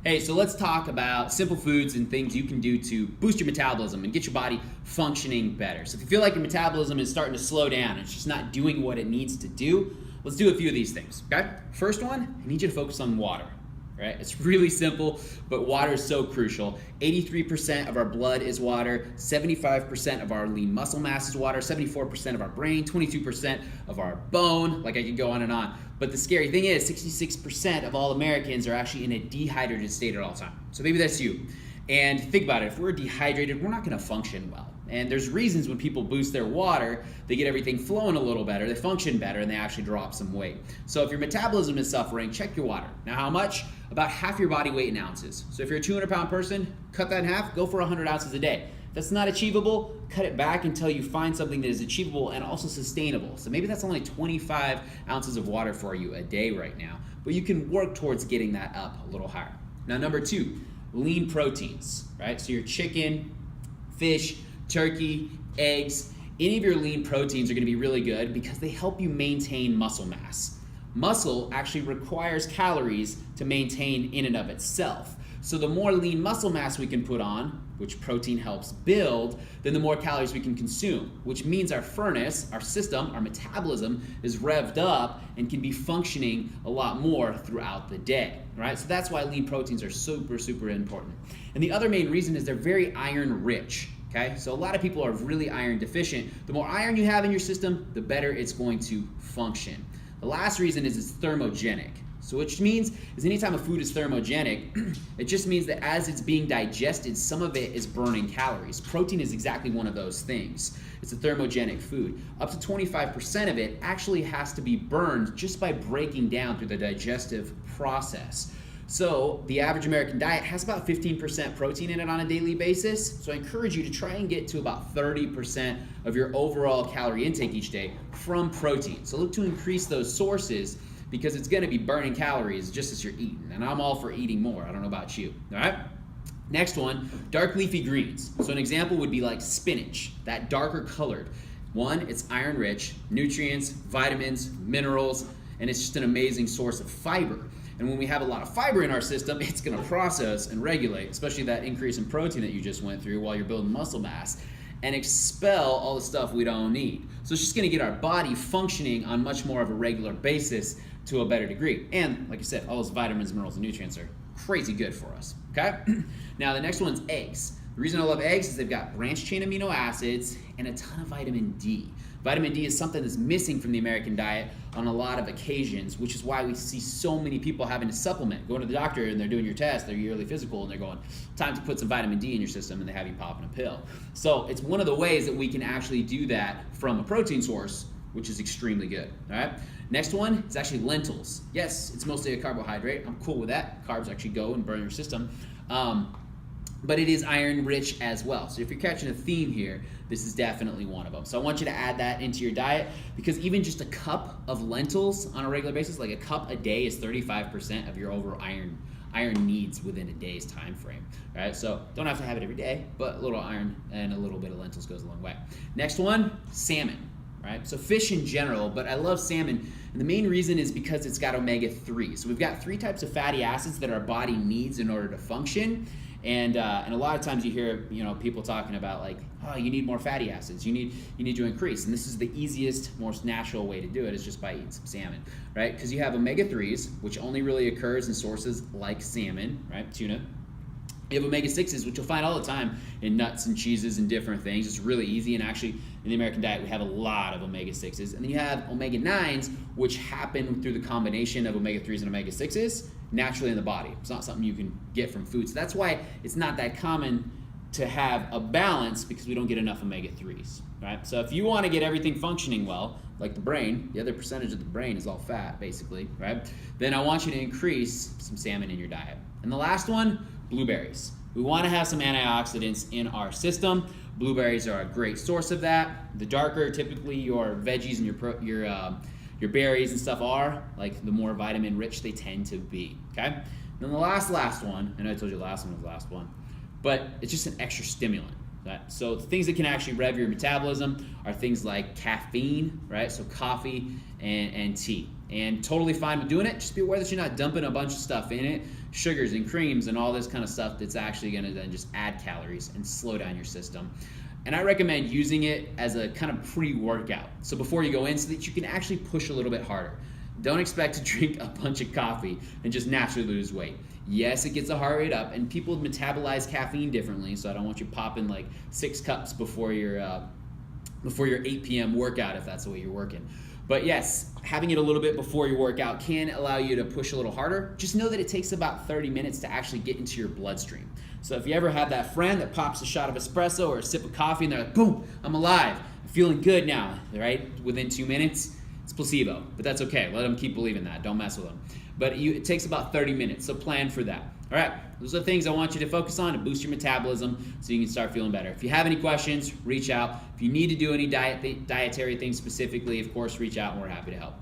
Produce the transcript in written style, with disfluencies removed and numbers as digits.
Hey, so let's talk about simple foods and things you can do to boost your metabolism and get your body functioning better. So if you feel like your metabolism is starting to slow down and it's just not doing what it needs to do, let's do a few of these things, okay? First one, I need you to focus on water, right? It's really simple, but water is so crucial. 83% of our blood is water, 75% of our lean muscle mass is water, 74% of our brain, 22% of our bone, like I could go on and on. But the scary thing is 66% of all Americans are actually in a dehydrated state at all time. So maybe that's you. And think about it, if we're dehydrated, we're not gonna function well. And there's reasons when people boost their water, they get everything flowing a little better, they function better, and they actually drop some weight. So if your metabolism is suffering, check your water. Now how much? About half your body weight in ounces. So if you're a 200-pound person, cut that in half, go for 100 ounces a day. If that's not achievable, cut it back until you find something that is achievable and also sustainable. So maybe that's only 25 ounces of water for you a day right now, but you can work towards getting that up a little higher. Now number two, lean proteins, right? So your chicken, fish, turkey, eggs, any of your lean proteins are gonna be really good because they help you maintain muscle mass. Muscle actually requires calories to maintain in and of itself. So the more lean muscle mass we can put on, which protein helps build, then the more calories we can consume, which means our furnace, our system, our metabolism is revved up and can be functioning a lot more throughout the day, right? So that's why lean proteins are super, super important. And the other main reason is they're very iron rich. Okay, so a lot of people are really iron deficient. The more iron you have in your system, the better it's going to function. The last reason is it's thermogenic. So which means is anytime a food is thermogenic, it just means that as it's being digested, some of it is burning calories. Protein is exactly one of those things. It's a thermogenic food. Up to 25% of it actually has to be burned just by breaking down through the digestive process. So the average American diet has about 15% protein in it on a daily basis. So I encourage you to try and get to about 30% of your overall calorie intake each day from protein. So look to increase those sources because it's gonna be burning calories just as you're eating. And I'm all for eating more. I don't know about you, all right? Next one, dark leafy greens. So an example would be like spinach, that darker colored. One, it's iron rich, nutrients, vitamins, minerals, and it's just an amazing source of fiber. And when we have a lot of fiber in our system, it's gonna process and regulate, especially that increase in protein that you just went through while you're building muscle mass, and expel all the stuff we don't need. So it's just gonna get our body functioning on much more of a regular basis to a better degree. And like I said, all those vitamins, minerals, and nutrients are crazy good for us, okay? Now the next one's eggs. The reason I love eggs is they've got branched chain amino acids and a ton of vitamin D. Vitamin D is something that's missing from the American diet on a lot of occasions, which is why we see so many people having to supplement. Going to the doctor and they're doing your test, their yearly physical, and they're going, time to put some vitamin D in your system, and they have you popping a pill. So it's one of the ways that we can actually do that from a protein source, which is extremely good, all right? Next one is actually lentils. Yes, it's mostly a carbohydrate. I'm cool with that. Carbs actually go and burn your system. But it is iron rich as well. So if you're catching a theme here, this is definitely one of them. So I want you to add that into your diet because even just a cup of lentils on a regular basis, like a cup a day, is 35% of your overall iron needs within a day's time frame. All right, so don't have to have it every day, but a little iron and a little bit of lentils goes a long way. Next one, salmon. Right? So fish in general, but I love salmon, and the main reason is because it's got omega-3. So we've got 3 types of fatty acids that our body needs in order to function, and a lot of times you hear people talking about like, oh, you need more fatty acids, you need to increase, and this is the easiest, most natural way to do it is just by eating some salmon, right? Because you have omega-3s, which only really occurs in sources like salmon, right? Tuna. You have omega-6s, which you'll find all the time in nuts and cheeses and different things. It's really easy, and actually in the American diet we have a lot of omega-6s. And then you have omega-9s, which happen through the combination of omega-3s and omega-6s naturally in the body. It's not something you can get from food. So that's why it's not that common to have a balance, because we don't get enough omega-3s, right? So if you want to get everything functioning well, like the brain, the other percentage of the brain is all fat basically, right? Then I want you to increase some salmon in your diet. And the last one, blueberries. We want to have some antioxidants in our system. Blueberries are a great source of that. The darker typically your veggies and your berries and stuff are, like the more vitamin rich they tend to be, okay? And then the last one, I know I told you the last one was the last one, but it's just an extra stimulant. Right? So things that can actually rev your metabolism are things like caffeine, right? So coffee and tea. and totally fine with doing it. Just be aware that you're not dumping a bunch of stuff in it, sugars and creams and all this kind of stuff that's actually going to then just add calories and slow down your system. And I recommend using it as a kind of pre-workout, so before you go in, so that you can actually push a little bit harder. Don't expect to drink a bunch of coffee and just naturally lose weight. Yes, it gets the heart rate up, and people metabolize caffeine differently, so I don't want you popping like 6 cups before your 8 p.m. workout if that's the way you're working. But yes, having it a little bit before your workout can allow you to push a little harder. Just know that it takes about 30 minutes to actually get into your bloodstream. So if you ever have that friend that pops a shot of espresso or a sip of coffee and they're like, boom, I'm alive, I'm feeling good now, right? Within 2 minutes, it's placebo, but that's okay. Let them keep believing that. Don't mess with them. But it takes about 30 minutes, so plan for that. All right, those are the things I want you to focus on to boost your metabolism so you can start feeling better. If you have any questions, reach out. If you need to do any dietary things specifically, of course, reach out and we're happy to help.